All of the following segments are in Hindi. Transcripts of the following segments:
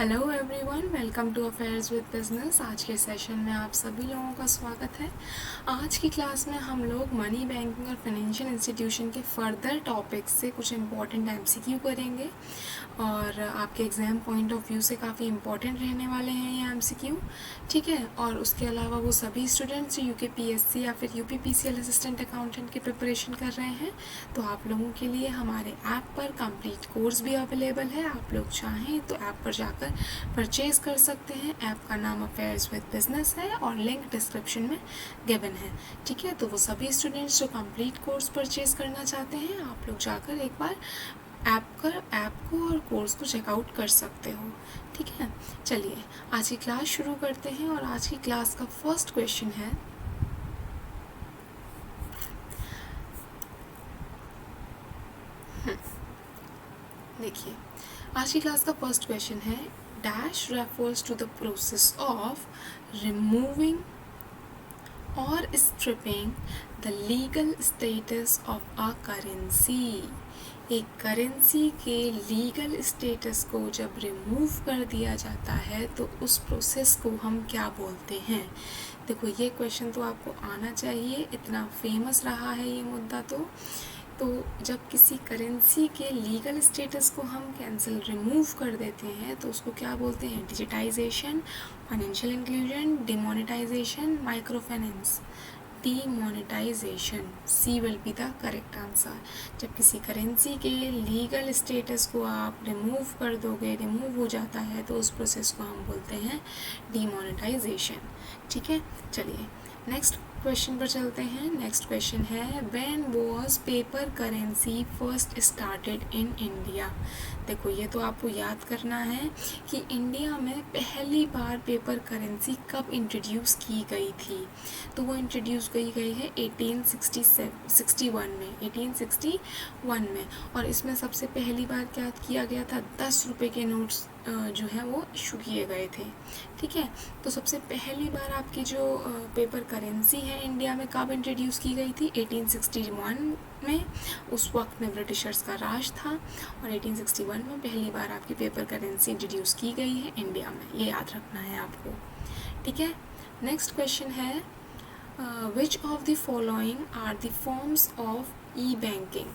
Hello everyone, welcome to affairs with business. आज के सेशन में आप सभी लोगों का स्वागत है। आज की क्लास में हम लोग मनी बैंकिंग और फाइनेंशियल इंस्टीट्यूशन के फर्दर टॉपिक्स से कुछ इम्पॉर्टेंट एमसीक्यू करेंगे और आपके एग्ज़ाम पॉइंट ऑफ व्यू से काफ़ी इम्पॉर्टेंट रहने वाले हैं ये एमसीक्यू, ठीक है। और उसके अलावा वो सभी स्टूडेंट्स जो यूकेपीएससी या फिर यूपीपीसीएल असिस्टेंट अकाउंटेंट की प्रिपरेशन कर रहे हैं, तो आप लोगों के लिए हमारे ऐप पर कंप्लीट कोर्स भी अवेलेबल है। आप लोग चाहें तो ऐप पर जाकर परचेज कर सकते हैं। ऐप का नाम अफेयर्स विद बिजनेस है और लिंक डिस्क्रिप्शन में गिवन है, ठीक है। तो वो सभी स्टूडेंट्स जो कंप्लीट कोर्स परचेज करना चाहते हैं, आप लोग जाकर एक बार ऐप को और कोर्स को चेकआउट कर सकते हो, ठीक है। चलिए आज की क्लास शुरू करते हैं और आज की क्लास का फर्स्ट क्वेश्चन है, देखिए आज की क्लास का फर्स्ट क्वेश्चन है, dash refers to the process of removing और stripping the legal status of a currency. एक करेंसी के लीगल स्टेटस को जब रिमूव कर दिया जाता है तो उस प्रोसेस को हम क्या बोलते हैं। देखो ये क्वेश्चन तो आपको आना चाहिए, इतना फेमस रहा है ये मुद्दा। तो जब किसी करेंसी के लीगल स्टेटस को हम रिमूव कर देते हैं तो उसको क्या बोलते हैं। Digitization, financial inclusion, demonetization, micro finance. Demonetization, C will be the correct answer. जब किसी करेंसी के लीगल स्टेटस को आप रिमूव कर दोगे, रिमूव हो जाता है, तो उस प्रोसेस को हम बोलते हैं डीमोनेटाइजेशन, ठीक है। चलिए नेक्स्ट क्वेश्चन पर चलते हैं। नेक्स्ट क्वेश्चन है, when was paper currency first started in India. देखो ये तो आपको याद करना है कि इंडिया में पहली बार पेपर करेंसी कब इंट्रोड्यूस की गई थी। तो वो इंट्रोड्यूस की गई है 1861 में। और इसमें सबसे पहली बार क्या किया गया था, 10 रुपये के नोट्स जो है वो इशू किए गए थे, ठीक है। तो सबसे पहली बार आपकी जो पेपर करेंसी है इंडिया में कब इंट्रोड्यूस की गई थी, 1861 में। उस वक्त में ब्रिटिशर्स का राज था और 1861 में पहली बार आपकी पेपर करेंसी इंट्रोड्यूस की गई है इंडिया में, ये याद रखना है आपको, ठीक है। नेक्स्ट क्वेश्चन है, which of the following are the forms of e banking.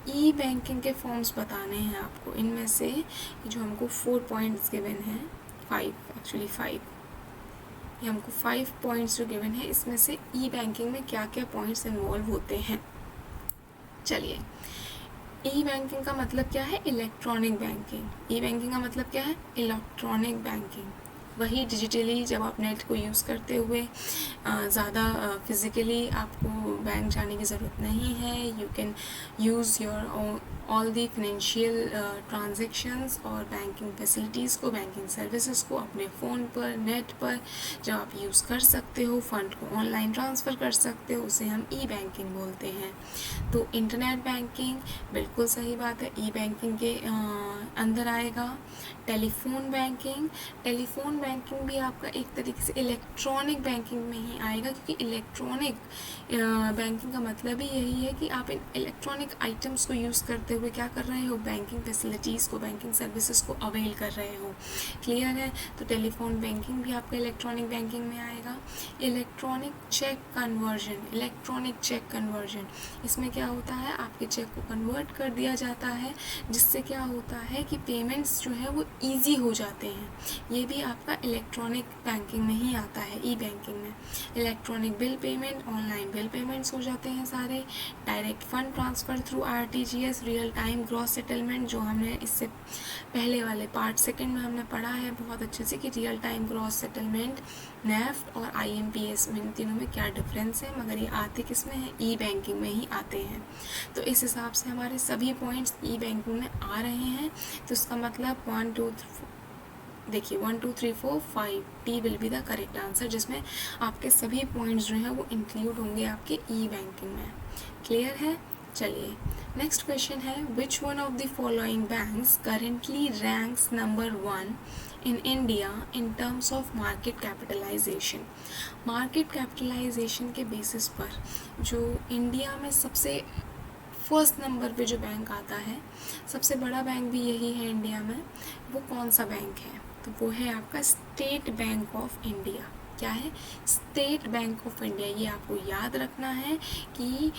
E banking के फॉर्म्स बताने हैं आपको। इनमें से जो हमको 4 पॉइंट्स गिवन हैं, 5 ये हमको 5 पॉइंट्स जो गिवन है, इसमें से ई बैंकिंग में क्या क्या पॉइंट्स इन्वॉल्व होते हैं। चलिए, ई बैंकिंग का मतलब क्या है, इलेक्ट्रॉनिक बैंकिंग। ई बैंकिंग का मतलब क्या है, इलेक्ट्रॉनिक बैंकिंग। वही डिजिटली जब आप नेट को यूज़ करते हुए ज़्यादा फिज़िकली आपको बैंक जाने की ज़रूरत नहीं है। You can use your all the financial transactions और बैंकिंग फैसिलिटीज़ को, बैंकिंग सर्विसेज को अपने फ़ोन पर, नेट पर जब आप यूज़ कर सकते हो, फ़ंड को ऑनलाइन ट्रांसफ़र कर सकते हो, उसे हम ई बैंकिंग बोलते हैं। तो इंटरनेट बैंकिंग, बिल्कुल सही बात है, ई बैंकिंग के अंदर आएगा। टेलीफोन बैंकिंग भी आपका एक तरीके से इलेक्ट्रॉनिक बैंकिंग में ही आएगा, क्योंकि इलेक्ट्रॉनिक बैंकिंग का मतलब ही यही है कि आप इन इलेक्ट्रॉनिक आइटम्स को यूज़ करते हुए क्या कर रहे हो, बैंकिंग फैसिलिटीज़ को, बैंकिंग सर्विसेज को अवेल कर रहे हो। क्लियर है। तो टेलीफोन बैंकिंग भी आपका इलेक्ट्रॉनिक बैंकिंग में आएगा। इलेक्ट्रॉनिक चेक कन्वर्जन, इसमें क्या होता है, आपके चेक को कन्वर्ट कर दिया जाता है, जिससे क्या होता है कि पेमेंट्स जो है वो ईजी हो जाते हैं। ये भी आपका इलेक्ट्रॉनिक बैंकिंग में ही आता है, ई बैंकिंग में। Electronic bill payment, online bill payments हो जाते हैं सारे। Direct fund transfer through RTGS, real time gross settlement, जो हमने इससे पहले वाले पार्ट सेकंड में हमने पढ़ा है बहुत अच्छे से कि real time gross settlement, NEFT और आईएमपीएस में, इन तीनों में क्या डिफरेंस है, मगर ये आते किस में है, ई बैंकिंग में ही आते हैं। तो इस हिसाब से हमारे सभी पॉइंट्स ई बैंकिंग में आ रहे हैं। तो इसका मतलब 1 2 3 4 5 T will be the correct answer, जिसमें आपके सभी पॉइंट्स जो हैं वो इंक्लूड होंगे आपके ई बैंकिंग में। क्लियर है। चलिए नेक्स्ट क्वेश्चन है, which one of the following banks currently ranks number 1 in India in terms of market capitalization. Market capitalization के बेसिस पर जो इंडिया में सबसे फर्स्ट नंबर पे जो बैंक आता है, सबसे बड़ा बैंक भी यही है इंडिया में, वो कौन सा बैंक है? तो वो है आपका स्टेट बैंक ऑफ इंडिया। क्या है? State Bank of India. ये आपको याद रखना है कि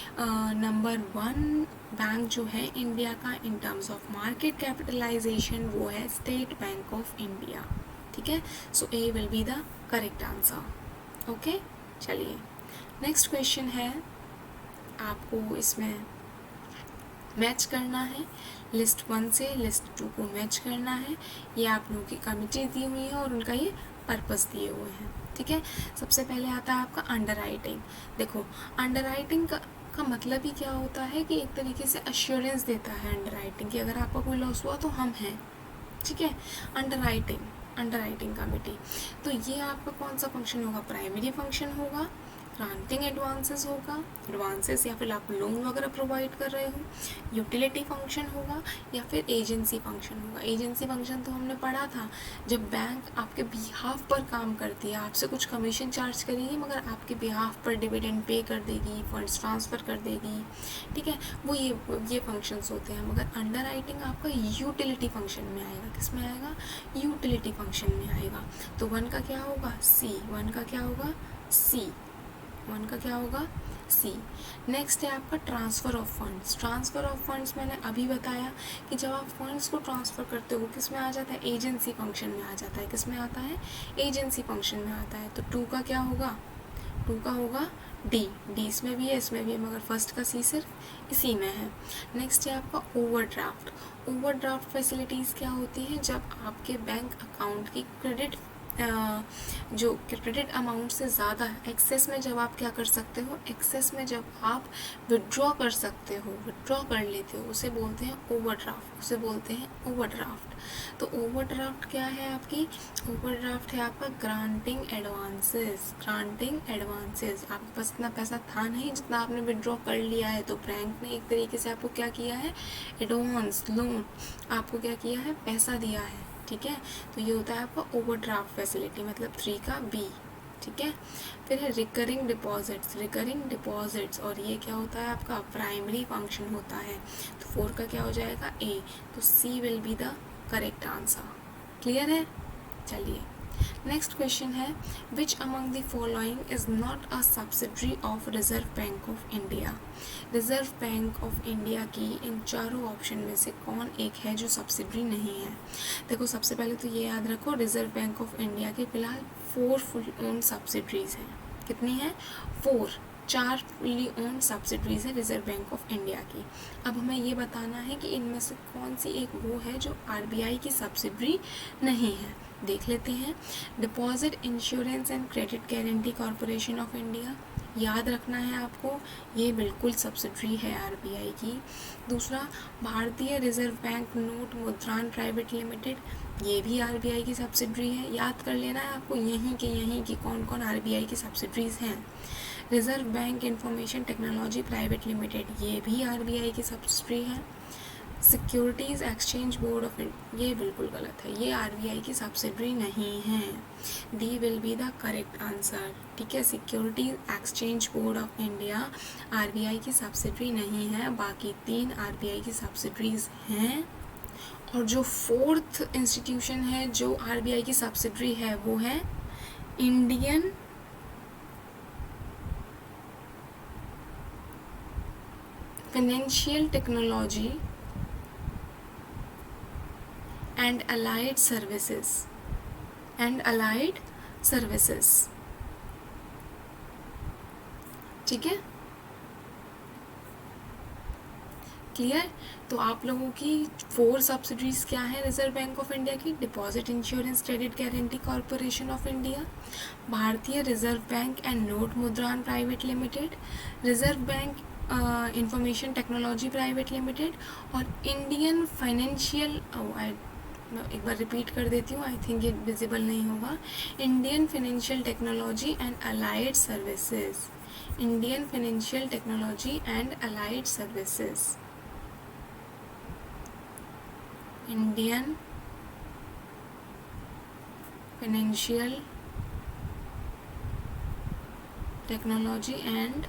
नंबर 1 बैंक जो है इंडिया का in terms of market capitalization वो है स्टेट बैंक ऑफ इंडिया। ठीक है, so A will be the correct answer. Okay, चलिए नेक्स्ट क्वेश्चन है, आपको इसमें मैच करना है, लिस्ट 1 से लिस्ट 2 को मैच करना है। ये आप लोगों की कमिटी दी हुई है और उनका ये पर्पस दिए हुए हैं। ठीक है, सबसे पहले आता है आपका अंडर राइटिंग। देखो, अंडर राइटिंग का मतलब ही क्या होता है कि एक तरीके से अश्योरेंस देता है अंडर राइटिंग कि अगर आपका कोई लॉस हुआ तो हम हैं। ठीक है, अंडर राइटिंग कमिटी। तो ये आपका कौन सा फंक्शन होगा? प्राइमरी फंक्शन होगा, ग्रांटिंग एडवांसेस होगा, एडवांसेस या फिर आप लोन वगैरह प्रोवाइड कर रहे हो, यूटिलिटी फंक्शन होगा या फिर एजेंसी फंक्शन होगा। एजेंसी फंक्शन तो हमने पढ़ा था, जब बैंक आपके बिहाफ पर काम करती है, आपसे कुछ कमीशन चार्ज करेगी मगर आपके बिहाफ पर डिविडेंड पे कर देगी, फंड्स ट्रांसफ़र कर देगी। ठीक है, वो ये फंक्शंस होते हैं। मगर अंडर राइटिंग आपका यूटिलिटी फंक्शन में आएगा। किस में आएगा? यूटिलिटी फंक्शन में आएगा। तो 1 का क्या होगा? सी। 1 का क्या होगा? सी। 1 का क्या होगा? सी। नेक्स्ट है आपका transfer of funds. Transfer of funds मैंने अभी बताया कि जब आप फंड्स को ट्रांसफ़र करते हो किस में आ जाता है? एजेंसी फंक्शन में आ जाता है। किस में आता है? एजेंसी फंक्शन में आता है। तो 2 का क्या होगा? 2 का होगा डी। डी इसमें भी है, इसमें भी है, मगर फर्स्ट का सी सिर्फ इसी में है। नेक्स्ट है आपका ओवरड्राफ्ट। ओवरड्राफ्ट फैसिलिटीज़ क्या होती हैं? जब आपके बैंक अकाउंट की जो क्रेडिट अमाउंट से ज़्यादा एक्सेस में जब आप क्या कर सकते हो? एक्सेस में जब आप विड्रॉ कर सकते हो, विड्रॉ कर लेते हो, उसे बोलते हैं ओवरड्राफ्ट। उसे बोलते हैं ओवरड्राफ्ट। तो ओवरड्राफ्ट क्या है आपकी? ओवरड्राफ्ट है आपका ग्रांटिंग एडवांसेस। ग्रांटिंग एडवांसेस, आपके पास इतना पैसा था नहीं जितना आपने विड्रॉ कर लिया है, तो बैंक ने एक तरीके से आपको क्या किया है? एडवांस लोन आपको क्या किया है? पैसा दिया है। ठीक है, तो ये होता है आपका ओवरड्राफ्ट फैसिलिटी, मतलब 3 का बी। ठीक है, फिर है रिकरिंग डिपॉजिट्स। रिकरिंग डिपॉजिट्स, और ये क्या होता है आपका? प्राइमरी फंक्शन होता है। तो 4 का क्या हो जाएगा? ए। तो C will be the correct answer. Clear है? चलिए नेक्स्ट क्वेश्चन है, which among the following is not a subsidiary of Reserve Bank of India. Reserve Bank of India की इन चारों ऑप्शन में से कौन एक है जो सब्सिडरी नहीं है? देखो, सबसे पहले तो ये याद रखो, रिजर्व बैंक ऑफ इंडिया के फिलहाल 4 फुल ओन सब्सिडरीज हैं। कितनी हैं? 4 फुल्ली ओन सब्सिडरीज है रिजर्व बैंक ऑफ इंडिया की। अब हमें ये बताना है कि इनमें से कौन सी एक वो है जो आरबीआई की सब्सिडरी नहीं है। देख लेते हैं। Deposit insurance and credit Guarantee Corporation of India, याद रखना है आपको, ये बिल्कुल सब्सिडरी है आरबीआई की। दूसरा, Bharatiya Reserve Bank Note Mudran Private Limited, ये भी आरबीआई की सब्सिडरी है। याद कर लेना है आपको यहीं की कौन कौन आरबीआई की सब्सिडरीज हैं। Reserve Bank Information Technology Private Limited, ये भी आरबीआई की सब्सिडरी है। Securities exchange board of India, ये बिल्कुल गलत है, ये आरबीआई की सब्सिडरी नहीं है। D will be the correct answer. ठीक है, securities exchange board of India RBI की सब्सिडरी नहीं है, बाकी 3 आरबीआई की सब्सिडरीज हैं। और जो 4th इंस्टीट्यूशन है जो आरबीआई की सब्सिडरी है वो है Indian financial technology and allied services. ठीक है, क्लियर? तो आप लोगों की 4 सब्सिडरीज क्या है रिजर्व बैंक ऑफ इंडिया की? Deposit Insurance Credit Guarantee Corporation of India, Bharatiya Reserve Bank and Note Mudran Private Limited, Reserve Bank Information Technology Private Limited, और इंडियन फाइनेंशियल, एक बार रिपीट कर देती हूँ, आई थिंक ये विजिबल नहीं होगा, Indian financial technology and allied services. Indian financial technology and allied services, Indian financial technology and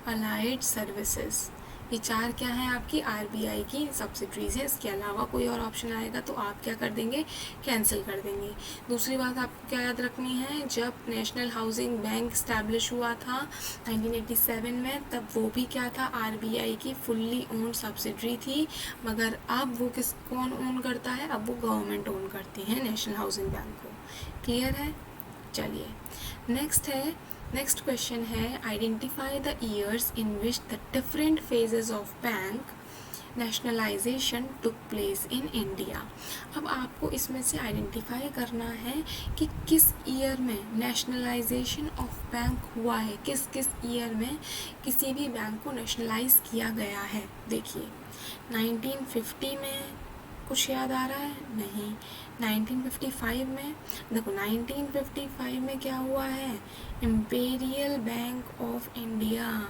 allied services. ये चार क्या है आपकी आरबीआई की सब्सिडरीज है। इसके अलावा कोई और ऑप्शन आएगा तो आप क्या कर देंगे, कैंसिल कर देंगे। दूसरी बात आपको क्या याद रखनी है, जब नेशनल हाउसिंग बैंक इस्टेब्लिश हुआ था 1987 में, तब वो भी क्या था, आरबीआई की फुल्ली ओन्ड सब्सिडरी थी। मगर अब वो कौन ओन करता है, अब वो गवर्नमेंट ओन करती है नेशनल हाउसिंग बैंक को। क्लियर है। चलिए नेक्स्ट क्वेश्चन है, identify the years in which the different phases of bank nationalisation took place in India. अब आपको इसमें से आइडेंटिफाई करना है कि किस ईयर में नेशनलाइजेशन ऑफ बैंक हुआ है, किस किस ईयर में किसी भी बैंक को नेशनलाइज किया गया है। देखिए 1950 में कुछ याद आ रहा है, नहीं। 1955 में, देखो 1955 में क्या हुआ है, imperial bank of India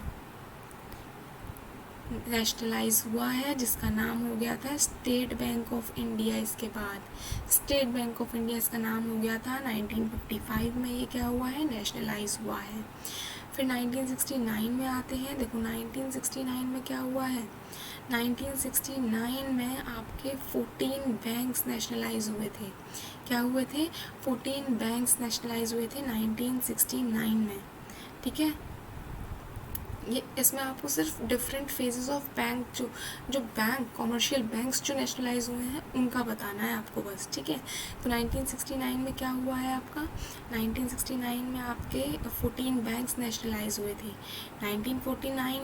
nationalise हुआ है, जिसका नाम हो गया था स्टेट बैंक ऑफ इंडिया। इसके बाद स्टेट बैंक ऑफ इंडिया इसका नाम हो गया था 1955 में, ये क्या हुआ है, नेशनलाइज हुआ है। फिर 1969 में आते हैं, देखो 1969 में क्या हुआ है, 1969 में आपके 14 बैंक्स नेशनलाइज हुए थे। क्या हुए थे, 14 बैंक्स नेशनलाइज हुए थे 1969 में। ठीक है, ये इसमें आपको सिर्फ डिफरेंट फेजेस ऑफ बैंक जो बैंक कॉमर्शियल बैंक्स जो नेशनलाइज हुए हैं उनका बताना है आपको बस। ठीक है, तो 1969 में क्या हुआ है आपका, 1969 में आपके 14 बैंक्स नेशनलाइज हुए थे। 1949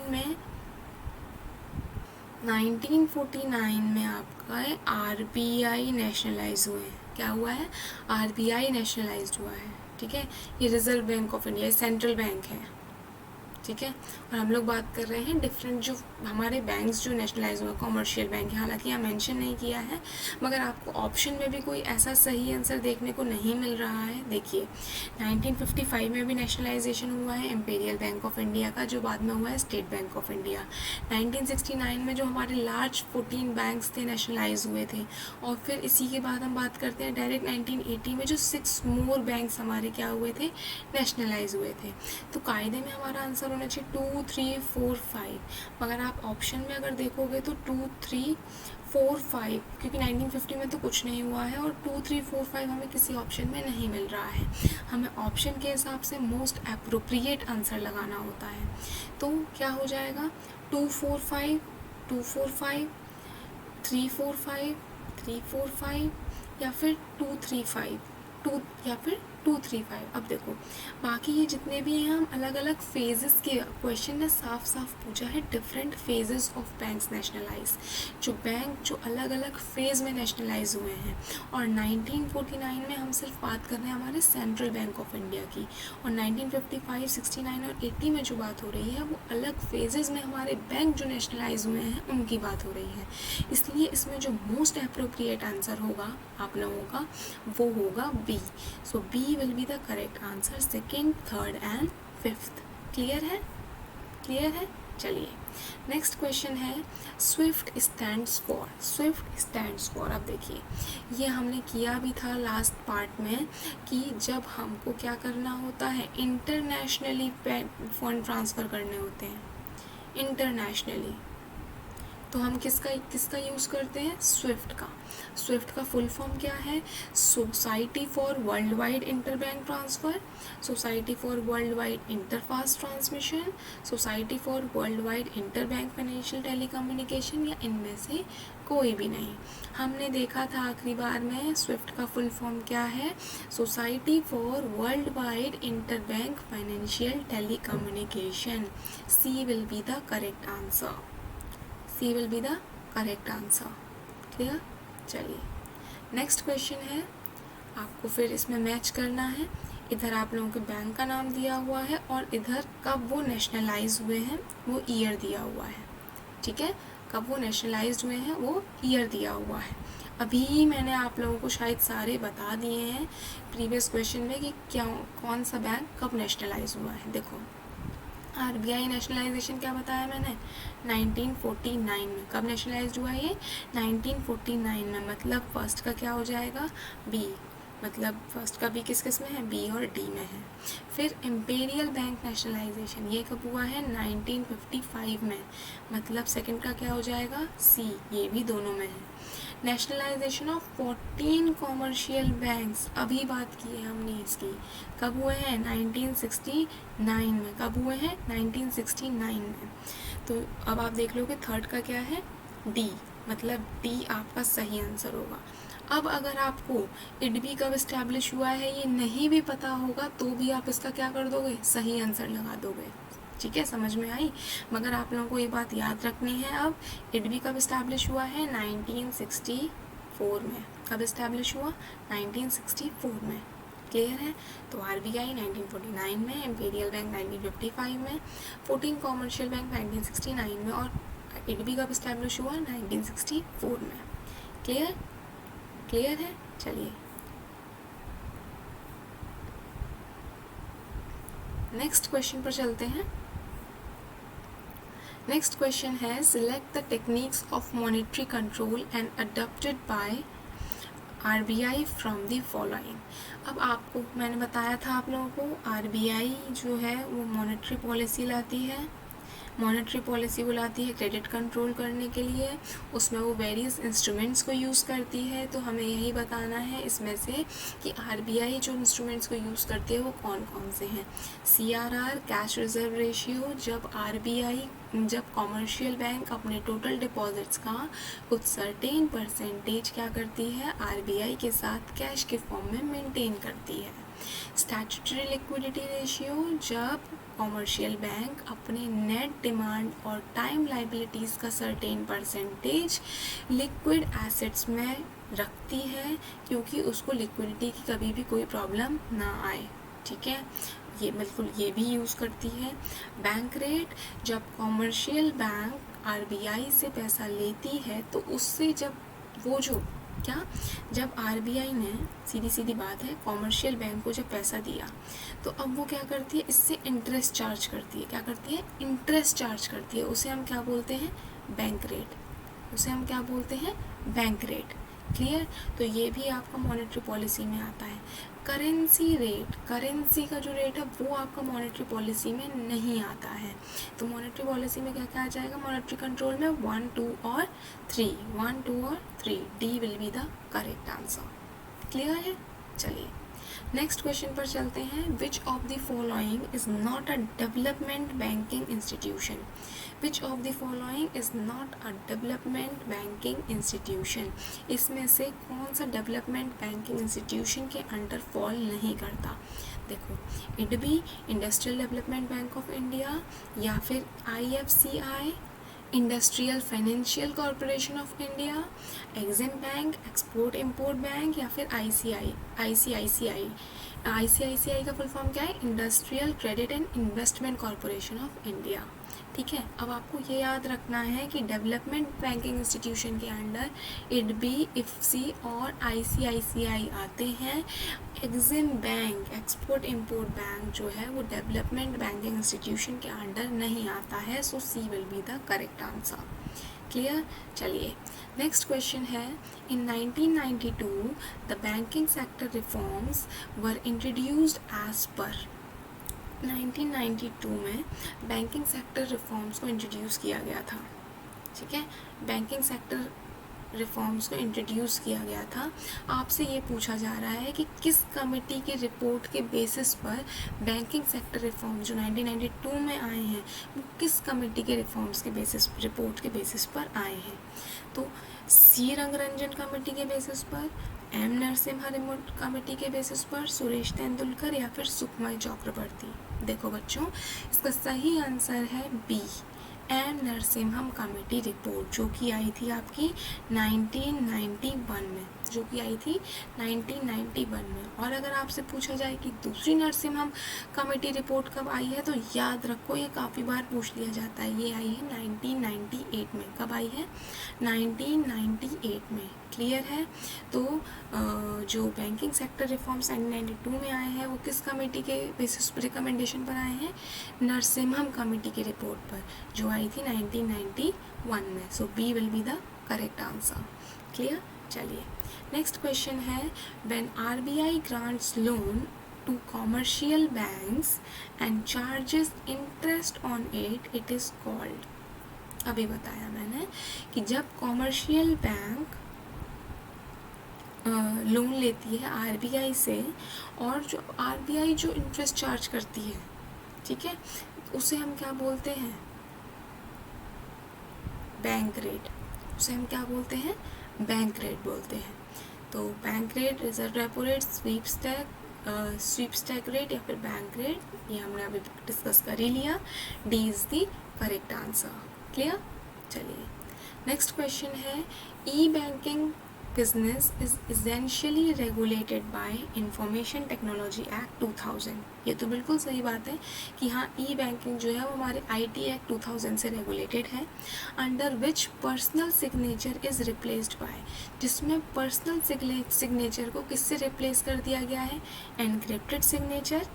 में आपका आरबीआई नेशनलाइज हुए हैं। क्या हुआ है, आरबीआई नेशनलाइज हुआ है। ठीक है, ये reserve Bank of India central bank है। ठीक है, और हम लोग बात कर रहे हैं डिफरेंट जो हमारे बैंक्स जो नेशनलाइज हुआ कॉमर्शियल बैंक है। हालांकि यहाँ मेंशन नहीं किया है, मगर आपको ऑप्शन में भी कोई ऐसा सही आंसर देखने को नहीं मिल रहा है। देखिए 1955 में भी नेशनलाइजेशन हुआ है इम्पेरियल बैंक ऑफ इंडिया का, जो बाद में हुआ है स्टेट बैंक ऑफ इंडिया। 1969 में जो हमारे लार्ज 14 बैंक्स थे नेशनलाइज हुए थे। और फिर इसी के बाद हम बात करते हैं डायरेक्ट 1980 में जो 6 मोर बैंक्स हमारे क्या हुए थे, नेशनलाइज हुए थे। तो कायदे में हमारा आंसर होना चाहिए 2, 3, 4, 5, मगर आप ऑप्शन में अगर देखोगे तो 2, 3, 4, 5, क्योंकि 1950 में तो कुछ नहीं हुआ है और 2, 3, 4, 5 हमें किसी ऑप्शन में नहीं मिल रहा है। हमें ऑप्शन के हिसाब से मोस्ट एप्रोप्रिएट आंसर लगाना होता है। तो क्या हो जाएगा, 2, 4, 5, 2, 4, 5, 3, 4, 5, 3, 4, 5, या फिर 2, 3, 5, 2 या फिर 2, 3, 5। अब देखो बाकी ये जितने भी हैं हम अलग अलग फेजेस के क्वेश्चन ने साफ साफ पूछा है, different phases of banks nationalise, जो बैंक जो अलग अलग फेज में नेशनलाइज हुए हैं। और 1949 में हम सिर्फ बात कर रहे हैं हमारे सेंट्रल बैंक ऑफ इंडिया की, और 1955, 69 और 80 में जो बात हो रही है वो अलग फेजेस में हमारे बैंक जो नेशनलाइज हुए हैं उनकी बात हो रही है। इसलिए इसमें जो मोस्ट अप्रोप्रिएट आंसर होगा आप लोगों का वो होगा B. So B will be the correct answer, second, third and fifth। Clear है, क्लियर है। चलिए नेक्स्ट क्वेश्चन है, SWIFT stands for, SWIFT stands for. अब देखिए ये हमने किया भी था लास्ट पार्ट में कि जब हमको क्या करना होता है, इंटरनेशनली फंड ट्रांसफ़र करने होते हैं इंटरनेशनली, तो हम किसका यूज़ करते हैं, स्विफ्ट का। स्विफ्ट का फुल फॉर्म क्या है, society for world wide interbank transfer, society for world wide inter fast transmission, society for world wide interbank financial telecommunication, या इनमें से कोई भी नहीं। हमने देखा था आखिरी बार में स्विफ्ट का फुल फॉर्म क्या है, society for world wide interbank financial telecommunication. C will be the correct answer, C will be the correct answer. Clear. चलिए नेक्स्ट क्वेश्चन है, आपको फिर इसमें मैच करना है। इधर आप लोगों के बैंक का नाम दिया हुआ है और इधर कब वो नेशनलाइज हुए हैं वो ईयर दिया हुआ है। ठीक है, कब वो नेशनलाइज हुए हैं वो ईयर दिया हुआ है। अभी मैंने आप लोगों को शायद सारे बता दिए हैं प्रीवियस क्वेश्चन में कि क्या कौन सा बैंक कब नेशनलाइज हुआ है। देखो आरबीआई नेशनलाइजेशन क्या बताया मैंने, 1949 में। कब नेशनलाइज हुआ ये, 1949 में, मतलब फर्स्ट का क्या हो जाएगा बी। मतलब फर्स्ट का बी किस में है, बी और डी में है। फिर इम्पेरियल बैंक नेशनलाइजेशन, ये कब हुआ है, 1955 में, मतलब सेकंड का क्या हो जाएगा, सी, ये भी दोनों में है। नेशनलाइजेशन ऑफ 14 कॉमर्शियल बैंक्स, अभी बात की है हमने इसकी, कब हुए हैं, 1969 में। कब हुए हैं, 1969 में। तो अब आप देख लो कि थर्ड का क्या है, डी, मतलब डी आपका सही आंसर होगा। अब अगर आपको इडबी कब इस्टेब्लिश हुआ है ये नहीं भी पता होगा तो भी आप इसका क्या कर दोगे, सही आंसर लगा दोगे। ठीक है, समझ में आई। मगर आप लोगों को ये बात याद रखनी है। अब इडबी कब इस्टेब्लिश हुआ है, 1964 में। कब इस्टेब्लिश हुआ, 1964 में। क्लियर है। तो आरबीआई 1949 में, इम्पीरियल बैंक 1955 में, 14 कॉमर्शियल बैंक 1969 में, और इडबी कब इस्टेब्लिश हुआ, 1964 में। क्लियर, क्लियर है। चलिए नेक्स्ट क्वेश्चन पर चलते हैं। नेक्स्ट क्वेश्चन है, select the techniques of monetary control and adopted by RBI from the following. अब आपको मैंने बताया था आप लोगों को आरबीआई जो है वो मॉनेटरी पॉलिसी लाती है। मॉनेटरी पॉलिसी वो लाती है क्रेडिट कंट्रोल करने के लिए, उसमें वो वेरियस इंस्ट्रूमेंट्स को यूज़ करती है। तो हमें यही बताना है इसमें से कि आरबीआई जो इंस्ट्रूमेंट्स को यूज़ करती है वो कौन कौन से हैं। सीआरआर, कैश रिजर्व रेशियो, जब कॉमर्शियल बैंक अपने टोटल डिपॉजिट्स का कुछ सर्टेन परसेंटेज क्या करती है, आरबीआई के साथ कैश के फॉर्म में मेंटेन करती है। स्टैट्यूटरी लिक्विडिटी रेशियो, जब कॉमर्शियल बैंक अपने नेट डिमांड और टाइम लाइबिलिटीज़ का सर्टेन परसेंटेज लिक्विड एसेट्स में रखती है, क्योंकि उसको लिक्विडिटी की कभी भी कोई प्रॉब्लम ना आए। ठीक है, ये बिल्कुल ये भी यूज़ करती है। बैंक रेट, जब कॉमर्शियल बैंक आरबीआई से पैसा लेती है तो उससे जब आरबीआई ने, सीधी सीधी बात है, कॉमर्शियल बैंक को जब पैसा दिया तो अब वो क्या करती है, इससे इंटरेस्ट चार्ज करती है। क्या करती है, इंटरेस्ट चार्ज करती है। उसे हम क्या बोलते हैं, बैंक रेट। उसे हम क्या बोलते हैं, बैंक रेट। क्लियर। तो ये भी आपका मॉनेटरी पॉलिसी में आता है। करेंसी रेट, करेंसी का जो रेट है वो आपका मॉनेटरी पॉलिसी में नहीं आता है। तो मॉनेटरी पॉलिसी में क्या क्या आ जाएगा, मॉनेटरी कंट्रोल में 1, 2 और 3, 1, 2 और 3, D will be the correct answer. Clear है। चलिए नेक्स्ट क्वेश्चन पर चलते हैं। Which of the following is not a development banking institution. Which of the following is not a development banking institution. इसमें से कौन सा डेवलपमेंट बैंकिंग इंस्टीट्यूशन के अंडर फॉल नहीं करता। देखो, IDBI, Industrial Development Bank of India, या फिर IFCI, Industrial Financial Corporation of India, EXIM Bank, Export Import bank, या फिर आईसीआईसीआई का फुल फॉर्म क्या है, Industrial Credit and Investment Corporation of India. ठीक है। अब आपको ये याद रखना है कि डेवलपमेंट बैंकिंग इंस्टीट्यूशन के अंडर इडबी, इफ्सी और आईसीआईसीआई आते हैं। EXIM Bank, Export Import Bank जो है वो डेवलपमेंट बैंकिंग इंस्टीट्यूशन के अंडर नहीं आता है। So C will be the correct answer. Clear. चलिए नेक्स्ट क्वेश्चन है। In 1992 the banking sector reforms were introduced as per. 1992 में बैंकिंग सेक्टर रिफॉर्म्स को इंट्रोड्यूस किया गया था। ठीक है, बैंकिंग सेक्टर रिफॉर्म्स को इंट्रोड्यूस किया गया था। आपसे ये पूछा जा रहा है कि किस कमेटी की रिपोर्ट के बेसिस पर बैंकिंग सेक्टर रिफॉर्म्स जो 1992 में आए हैं वो किस कमेटी के रिपोर्ट के बेसिस पर आए हैं। तो सी रंगरंजन कमेटी के बेसिस पर, एम नरसिम्हा कमेटी के बेसिस पर, सुरेश तेंदुलकर, या फिर सुखमय चक्रवर्ती। देखो बच्चों, इसका सही आंसर है B, M Narasimham committee report, जो कि आई थी आपकी 1991 में, जो कि आई थी 1991 में। और अगर आपसे पूछा जाए कि दूसरी नरसिम्हम कमेटी रिपोर्ट कब आई है, तो याद रखो ये काफ़ी बार पूछ लिया जाता है। ये आई है 1998 में। कब आई है, 1998 में। क्लियर है। तो जो बैंकिंग सेक्टर रिफॉर्म्स 1992 में आए हैं वो किस कमेटी के बेसिस पर, रिकमेंडेशन पर आए हैं, नरसिम्हम कमेटी की रिपोर्ट पर, जो आई थी 1991 में। So B will be the correct answer. Clear. चलिए नेक्स्ट क्वेश्चन है, when RBI grants loan to commercial banks and charges interest on it, it is called. अभी बताया मैंने कि जब कॉमर्शियल बैंक लोन लेती है आरबीआई से और जो आरबीआई जो इंटरेस्ट चार्ज करती है, ठीक है, उसे हम क्या बोलते हैं, बैंक रेट। उसे हम क्या बोलते हैं, बैंक रेट बोलते हैं। तो bank rate, reserve repo rate, sweep stack rate या फिर बैंक रेट, ये हमने अभी डिस्कस कर ही लिया। D is the correct answer. Clear. चलिए नेक्स्ट क्वेश्चन है, ई banking business is essentially regulated by Information Technology Act 2000। ये तो बिल्कुल सही बात है कि हाँ, ई बैंकिंग जो है वो हमारे IT एक्ट 2000 से रेगुलेटेड है। Under which personal signature is replaced by, जिसमें पर्सनल सिग्नेचर को किससे रिप्लेस कर दिया गया है, एनक्रिप्टेड सिग्नेचर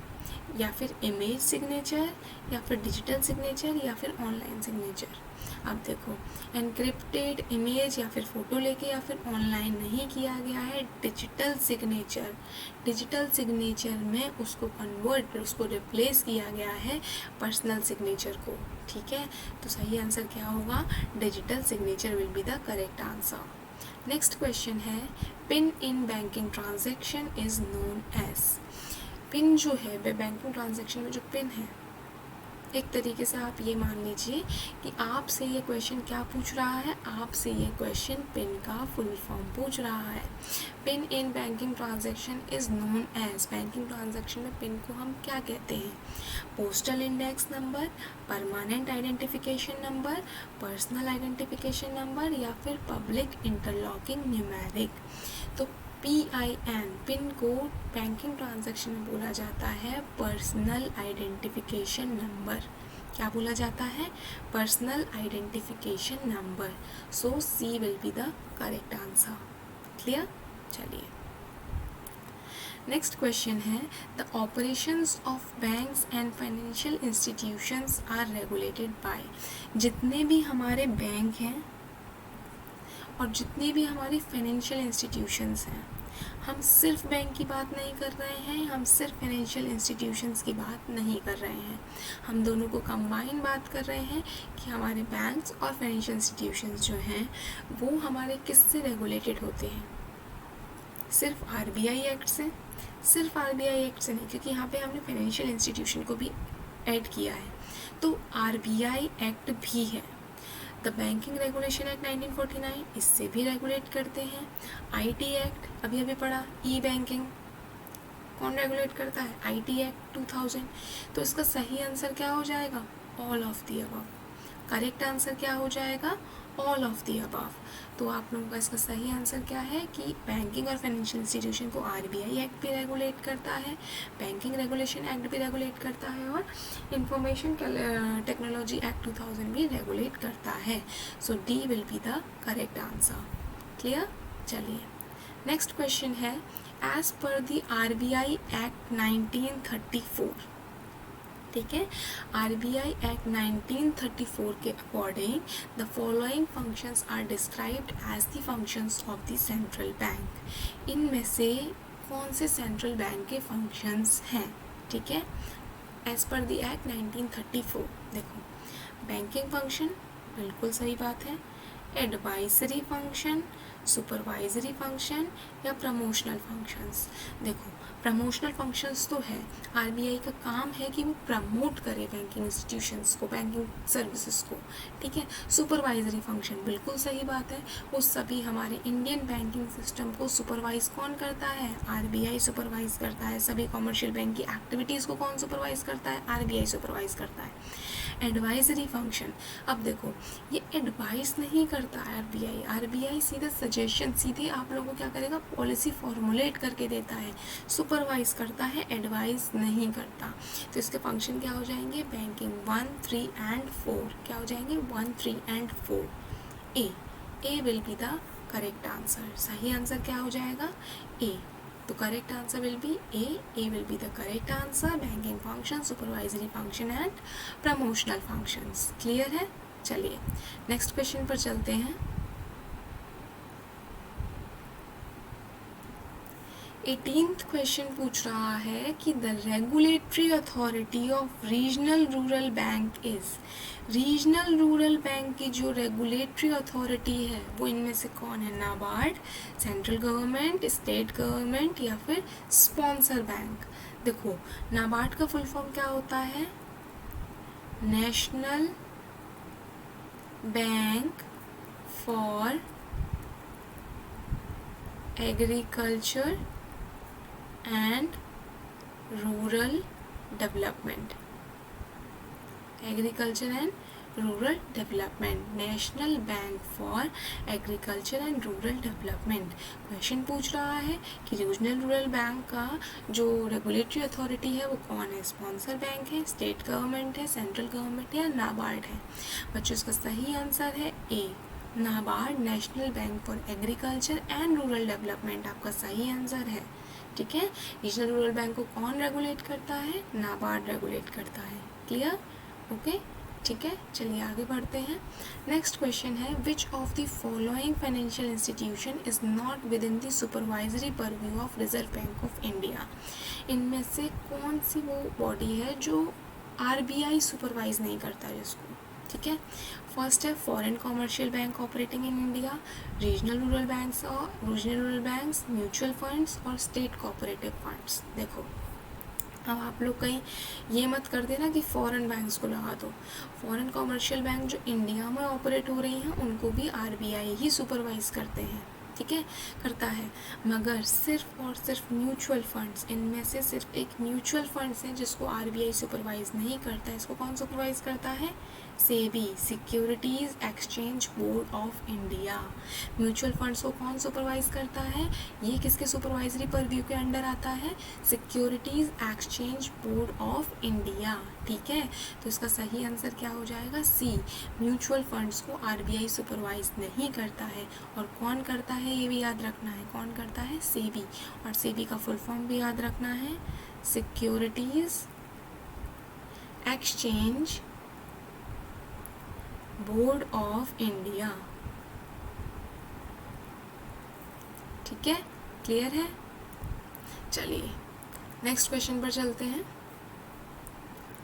या फिर इमेज सिग्नेचर या फिर डिजिटल सिग्नेचर या फिर ऑनलाइन सिग्नेचर। अब देखो, एनक्रिप्टेड इमेज या फिर फ़ोटो लेके या फिर ऑनलाइन नहीं किया गया है, डिजिटल सिग्नेचर। डिजिटल सिग्नेचर में उसको रिप्लेस किया गया है पर्सनल सिग्नेचर को। ठीक है, तो सही आंसर क्या होगा, digital signature will be the correct answer. Next question है, PIN in banking transaction is known as. PIN जो है वे बैंकिंग ट्रांजेक्शन में जो पिन है, एक तरीके से आप ये मान लीजिए कि आपसे ये क्वेश्चन क्या पूछ रहा है, आपसे ये क्वेश्चन पिन का फुल फॉर्म पूछ रहा है। PIN in banking transaction is known as, banking transaction में पिन को हम क्या कहते हैं, postal index number, permanent identification number, personal identification number या फिर पब्लिक इंटरलॉकिंग न्यूमेरिक। तो PIN, पिन को बैंकिंग ट्रांजैक्शन में बोला जाता है पर्सनल आइडेंटिफिकेशन नंबर। क्या बोला जाता है, personal identification number. So C will be the correct answer. Clear. चलिए नेक्स्ट क्वेश्चन है, the operations of banks and financial institutions are regulated by. जितने भी हमारे बैंक हैं और जितनी भी हमारी फाइनेंशियल इंस्टीट्यूशंस हैं, हम सिर्फ बैंक की बात नहीं कर रहे हैं, हम सिर्फ फाइनेंशियल इंस्टीट्यूशंस की बात नहीं कर रहे हैं, हम दोनों को कंबाइन बात कर रहे हैं कि हमारे बैंक्स और फाइनेंशियल इंस्टीट्यूशंस जो हैं वो हमारे किससे रेगुलेटेड होते हैं, सिर्फ RBI एक्ट से। सिर्फ RBI एक्ट से नहीं, क्योंकि यहाँ पे हमने फाइनेंशियल इंस्टीट्यूशन को भी ऐड किया है, तो RBI एक्ट भी है। द बैंकिंग रेगुलेशन एक्ट 1949, इससे भी रेगुलेट करते हैं। IT एक्ट अभी अभी पढ़ा, ई बैंकिंग कौन रेगुलेट करता है, IT एक्ट 2000। तो इसका सही आंसर क्या हो जाएगा, all of the above. Correct answer क्या हो जाएगा, ऑल ऑफ द अबव। तो आप लोगों का इसका सही आंसर क्या है कि बैंकिंग और फाइनेंशियल इंस्टीट्यूशन को RBI एक्ट भी रेगुलेट करता है, बैंकिंग रेगुलेशन एक्ट भी रेगुलेट करता है और इंफॉर्मेशन टेक्नोलॉजी एक्ट 2000 भी रेगुलेट करता है। So D will be the correct answer. Clear. चलिए नेक्स्ट क्वेश्चन है, as per the RBI act 1934, ठीक है, RBI एक्ट 1934 के according the following functions are described as the functions of the central bank. इनमें से कौन से सेंट्रल बैंक के फंक्शंस हैं, ठीक है, एज पर द एक्ट 1934। देखो, बैंकिंग फंक्शन बिल्कुल सही बात है, एडवाइजरी फंक्शन, सुपरवाइजरी फंक्शन या प्रमोशनल फंक्शंस। देखो, प्रमोशनल फंक्शंस तो है, RBI का काम है कि वो प्रमोट करे बैंकिंग इंस्टीट्यूशंस को, बैंकिंग सर्विसेज को, ठीक है। सुपरवाइजरी फंक्शन बिल्कुल सही बात है, वो सभी हमारे इंडियन बैंकिंग सिस्टम को सुपरवाइज कौन करता है, RBI सुपरवाइज करता है। सभी कॉमर्शियल बैंक की एक्टिविटीज़ को कौन सुपरवाइज करता है, RBI सुपरवाइज करता है। एडवाइजरी फंक्शन, अब देखो ये एडवाइस नहीं करता है RBI सीधा सजेशन, सीधे आप लोगों को क्या करेगा, पॉलिसी फॉर्मुलेट करके देता है, सुपरवाइज करता है, एडवाइस नहीं करता। तो इसके फंक्शन क्या हो जाएंगे, बैंकिंग 1, 3 एंड 4, क्या हो जाएंगे 1, 3 and 4। A will be the correct answer. सही आंसर क्या हो जाएगा, ए। तो correct answer will be A will be the correct answer, banking function, supervisory function and promotional functions. Clear है। चलिए नेक्स्ट क्वेश्चन पर चलते हैं। 18th क्वेश्चन पूछ रहा है कि the regulatory authority of regional rural bank is, regional rural bank की जो रेगुलेटरी अथॉरिटी है वो इनमें से कौन है? NABARD, central government, state government या फिर स्पॉन्सर बैंक। देखो नाबार्ड का फुल फॉर्म क्या होता है? National Bank for Agriculture and Rural development, agriculture and Rural development, national Bank for Agriculture and Rural development. Question पूछ रहा है कि रीजनल रूरल बैंक का जो रेगुलेटरी अथॉरिटी है वो कौन है? स्पॉन्सर बैंक है, स्टेट गवर्नमेंट है, सेंट्रल गवर्नमेंट है या नाबार्ड है? बच्चों इसका सही आंसर है A, NABARD, National Bank for Agriculture and Rural Development आपका सही आंसर है। ठीक है, रीजनल रूरल बैंक को कौन रेगुलेट करता है? नाबार्ड रेगुलेट करता है। क्लियर? ओके, ठीक है, चलिए आगे बढ़ते हैं। नेक्स्ट क्वेश्चन है which of the following financial institution is not with in the supervisory purview of Reserve Bank of India. इनमें से कौन सी वो बॉडी है जो RBI सुपरवाइज नहीं करता जिसको? ठीक है, फर्स्ट है foreign commercial bank operating in India, regional rural banks और regional rural banks, mutual funds और स्टेट कोऑपरेटिव फंड्स। देखो अब आप लोग कहीं ये मत कर देना कि फॉरेन बैंक्स को लगा दो। फॉरेन कॉमर्शियल बैंक जो इंडिया में ऑपरेट हो रही हैं उनको भी RBI ही सुपरवाइज करते हैं। ठीक है, करता है, मगर सिर्फ और सिर्फ म्यूचुअल फंड्स, इनमें से सिर्फ एक म्यूचुअल फंड्स हैं जिसको RBI सुपरवाइज नहीं करता है। इसको कौन सुपरवाइज करता है? SEBI, securities exchange board of India. Mutual funds को कौन सुपरवाइज करता है? ये किसके सुपरवाइजरी परव्यू के अंडर आता है? Securities exchange board of India. ठीक है, तो इसका सही आंसर क्या हो जाएगा? सी, म्यूचुअल फंड्स को RBI सुपरवाइज नहीं करता है। और कौन करता है ये भी याद रखना है, कौन करता है? सेबी। और सेबी का फुल फॉर्म भी याद रखना है, securities exchange board of India. ठीक है, क्लियर है? चलिए नेक्स्ट क्वेश्चन पर चलते हैं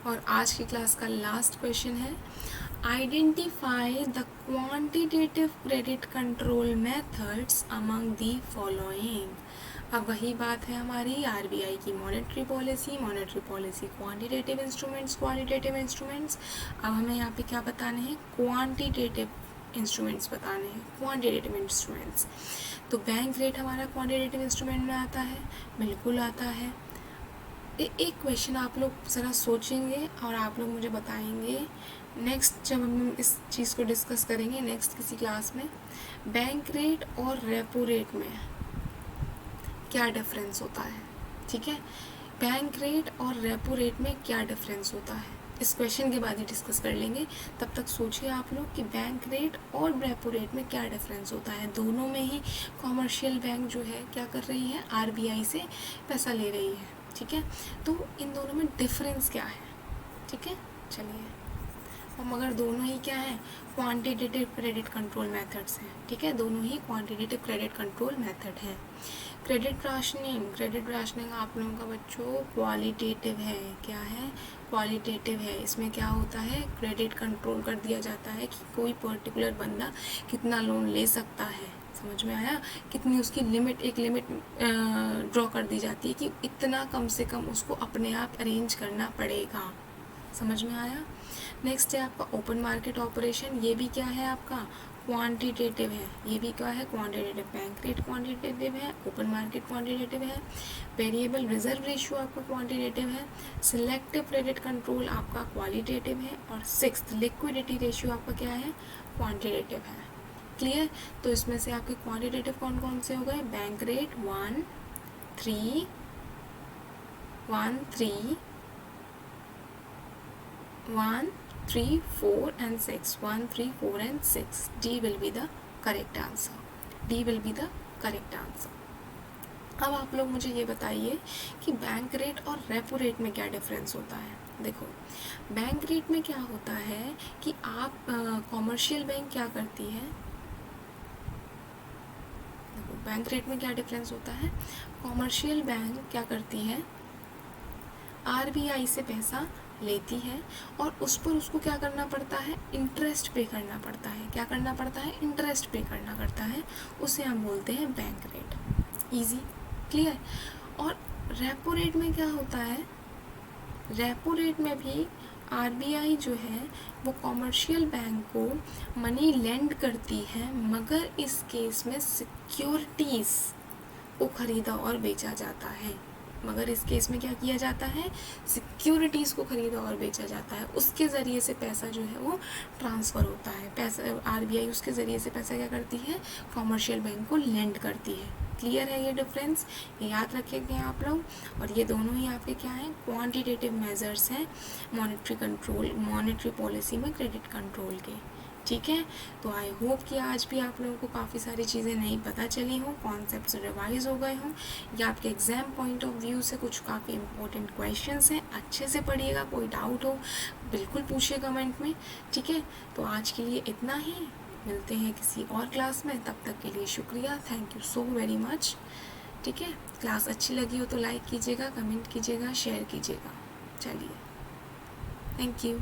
और आज की क्लास का लास्ट क्वेश्चन है identify the quantitative credit control methods among the following. अब वही बात है हमारी RBI की monetary policy, quantitative instruments, qualitative instruments. अब हमें यहाँ पे क्या बताने हैं? क्वांटिटेटिव इंस्ट्रूमेंट्स बताने हैं, क्वांटिटेटिव इंस्ट्रूमेंट्स। तो बैंक रेट हमारा क्वांटिटेटिव इंस्ट्रूमेंट में आता है, बिल्कुल आता है। एक क्वेश्चन आप लोग ज़रा सोचेंगे और आप लोग मुझे बताएंगे नेक्स्ट जब हम इस चीज़ को डिस्कस करेंगे नेक्स्ट किसी क्लास में। बैंक रेट और रेपो रेट में क्या डिफरेंस होता है? ठीक है, बैंक रेट और रेपो रेट में क्या डिफरेंस होता है, इस क्वेश्चन के बाद ही डिस्कस कर लेंगे। तब तक सोचिए आप लोग कि बैंक रेट और रेपो रेट में क्या डिफरेंस होता है। दोनों में ही कॉमर्शियल बैंक जो है क्या कर रही है? RBI से पैसा ले रही है। ठीक है, तो इन दोनों में डिफरेंस क्या है? ठीक है, चलिए, और मगर दोनों ही क्या है? क्वांटिटेटिव क्रेडिट कंट्रोल मेथड्स हैं। ठीक है, दोनों ही क्वांटिटेटिव क्रेडिट कंट्रोल मेथड है। क्रेडिट राशनिंग आप लोगों का बच्चों क्वालिटेटिव है। क्या है? क्वालिटेटिव है। इसमें क्या होता है? क्रेडिट कंट्रोल कर दिया जाता है कि कोई पर्टिकुलर बंदा कितना लोन ले सकता है। समझ में आया? कितनी उसकी लिमिट, एक लिमिट ड्रॉ कर दी जाती है कि इतना कम से कम उसको अपने आप अरेंज करना पड़ेगा। समझ में आया? नेक्स्ट है आपका ओपन मार्केट ऑपरेशन। ये भी क्या है? आपका क्वांटिटेटिव है। ये भी क्या है? क्वांटिटेटिव। बैंक रेट क्वांटिटेटिव है, ओपन मार्केट क्वांटिटेटिव है, वेरिएबल रिजर्व रेशियो आपका क्वांटिटेटिव है, सिलेक्टिव क्रेडिट कंट्रोल आपका क्वालिटेटिव है, और सिक्स्थ लिक्विडिटी रेशियो आपका क्या है? क्वांटिटेटिव है। क्लियर? तो इसमें से आपके क्वांटिटेटिव कौन कौन से हो गए? Bank rate 1, 3, 4 and 6. 1, 3, 4 and 6. D will be the correct answer. D will be the correct answer. अब आप लोग मुझे ये बताइए कि बैंक रेट और रेपो रेट में क्या डिफरेंस होता है। देखो, बैंक रेट में क्या होता है कि आप कॉमर्शियल बैंक क्या करती है? देखो, बैंक रेट में क्या डिफरेंस होता है, कॉमर्शियल बैंक क्या करती है, आरबीआई से पैसा लेती है और उस पर उसको क्या करना पड़ता है, इंटरेस्ट पे करना पड़ता है। क्या करना पड़ता है, इंटरेस्ट पे करना पड़ता है, उसे हम बोलते हैं बैंक रेट। Easy, clear. और रेपो रेट में क्या होता है, रेपो रेट में भी आरबीआई जो है वो कॉमर्शियल बैंक को मनी लेंड करती है, मगर इस केस में सिक्योरिटीज़ को ख़रीदा और बेचा जाता है। मगर इस केस में क्या किया जाता है, सिक्योरिटीज़ को ख़रीदा और बेचा जाता है, उसके ज़रिए से पैसा जो है वो ट्रांसफ़र होता है। पैसा आरबीआई उसके ज़रिए से पैसा क्या करती है, कॉमर्शियल बैंक को लेंड करती है। क्लियर है ये डिफरेंस, ये याद रखेंगे आप लोग। और ये दोनों ही आपके क्या हैं, क्वांटिटेटिव मेजर्स हैं मॉनेटरी कंट्रोल, मॉनेटरी पॉलिसी में क्रेडिट कंट्रोल के। ठीक है, तो आई होप कि आज भी आप लोगों को काफ़ी सारी चीज़ें नई पता चली हों, कॉन्सेप्ट्स रिवाइज हो गए हों, या आपके एग्ज़ाम पॉइंट ऑफ व्यू से कुछ काफ़ी इंपॉर्टेंट क्वेश्चंस हैं। अच्छे से पढ़िएगा, कोई डाउट हो बिल्कुल पूछिए कमेंट में। ठीक है, तो आज के लिए इतना ही, मिलते हैं किसी और क्लास में, तब तक के लिए शुक्रिया, thank you so very much. ठीक है, क्लास अच्छी लगी हो तो लाइक कीजिएगा, कमेंट कीजिएगा, शेयर कीजिएगा। चलिए, थैंक यू।